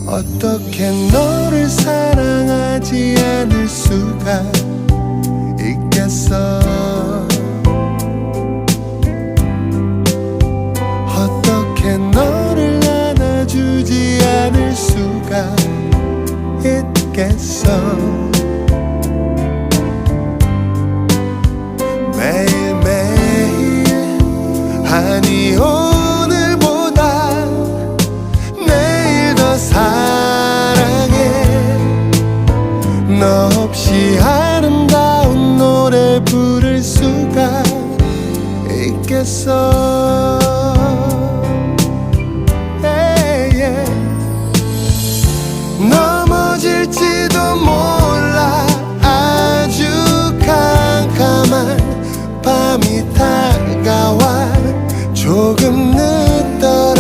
어떻게 너를 사랑하지 않을 수가 있겠어. 어떻게 너를 안아주지 않을 수가 있겠어. 매일매일 아니 오늘보다 내일 더 사랑해. 너 없이 아름다운 노래 부를 수가 있겠어.